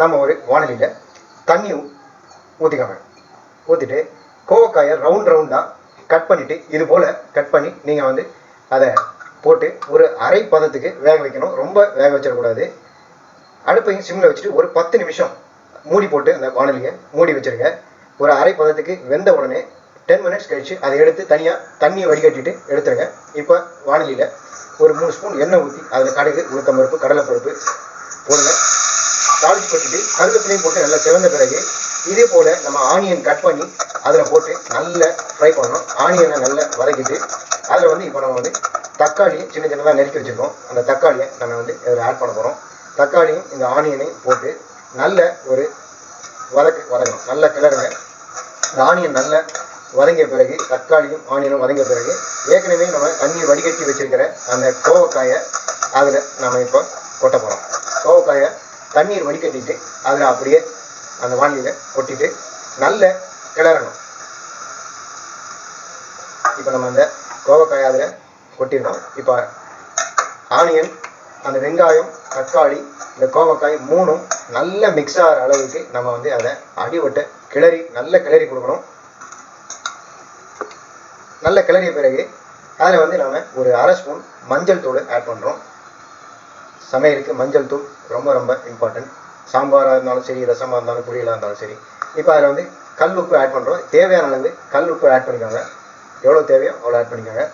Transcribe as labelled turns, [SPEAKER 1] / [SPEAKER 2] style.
[SPEAKER 1] நம்ம ஒரு வானலியில் தண்ணி ஊற்றிக்கோங்க. ஊற்றிட்டு கோவக்காயை ரவுண்டாக கட் பண்ணிவிட்டு இது போல் கட் பண்ணி நீங்கள் வந்து அதை போட்டு ஒரு அரை பதத்துக்கு வேக வைக்கணும். ரொம்ப வேக வச்சிடக்கூடாது. அடுப்பையும் சிம்மில் வச்சுட்டு ஒரு 10 நிமிஷம் மூடி போட்டு அந்த வானலியை மூடி வச்சுருங்க. ஒரு அரை பதத்துக்கு வெந்த உடனே 10 மினிட்ஸ் கழித்து அதை எடுத்து தனியாக தண்ணியை வடிகட்டிட்டு எடுத்துருங்க. இப்போ வானலியில் ஒரு 3 ஸ்பூன் எண்ணெய் ஊற்றி அதில் கடுகு, உளுத்தம்பருப்பு, கடலைப்பருப்பு போடுங்க. தாளிச்சு கொட்டிட்டு கருவேப்பிலையும் போட்டு நல்லா சிவந்த பிறகு இதே போல் நம்ம ஆனியன் கட் பண்ணி அதில் போட்டு நல்லா ஃப்ரை பண்ணணும். ஆனியனை நல்லா வதக்கிட்டு அதில் வந்து இப்போ நம்ம வந்து தக்காளியும் சின்ன சின்னதாக நறுக்கி வச்சுருக்கோம். அந்த தக்காளியை நம்ம வந்து இதில் ஆட் பண்ண போகிறோம். தக்காளியும் இந்த ஆனியனையும் போட்டு நல்ல ஒரு வதங்கணும். நல்லா கிளறுங்க. இந்த ஆனியன் நல்லா வதங்கிய பிறகு தக்காளியும் ஆனியனும் வதங்கிய பிறகு ஏற்கனவே நம்ம தண்ணி வடிகட்டி வச்சிருக்கிற அந்த கோவக்காயை அதில் நம்ம இப்போ கொட்ட போகிறோம். கோவக்காயை தண்ணீர் வடிகட்டிட்டு அதில் அப்படியே அந்த வானிலையில் கொட்டிட்டு நல்ல கிளறணும். இப்போ நம்ம அந்த கோவக்காயை அதில் கொட்டிடணும். இப்போ ஆனியன், அந்த வெங்காயம், தக்காளி, இந்த கோவக்காய் மூணும் நல்ல மிக்ஸ் ஆகிற அளவுக்கு நம்ம வந்து அதை அடிவட்ட நல்ல கிளறி கொடுக்கணும். நல்ல கிளறிய பிறகு அதில் வந்து நம்ம ஒரு அரை ஸ்பூன் மஞ்சள் தூள் ஆட் பண்ணுறோம். சமையலுக்கு மஞ்சள் தூள் ரொம்ப ரொம்ப இம்பார்ட்டன்ட். சாம்பாராக இருந்தாலும் சரி, ரசமாக இருந்தாலும், பொரியலாக இருந்தாலும் சரி. இப்போ அதில் வந்து கல் உப்பு ஆட் பண்ணுறோம். தேவையான அளவு கல் உப்பு ஆட் பண்ணிக்கோங்க. எவ்வளோ தேவையோ அவ்வளோ ஆட் பண்ணிக்கோங்க.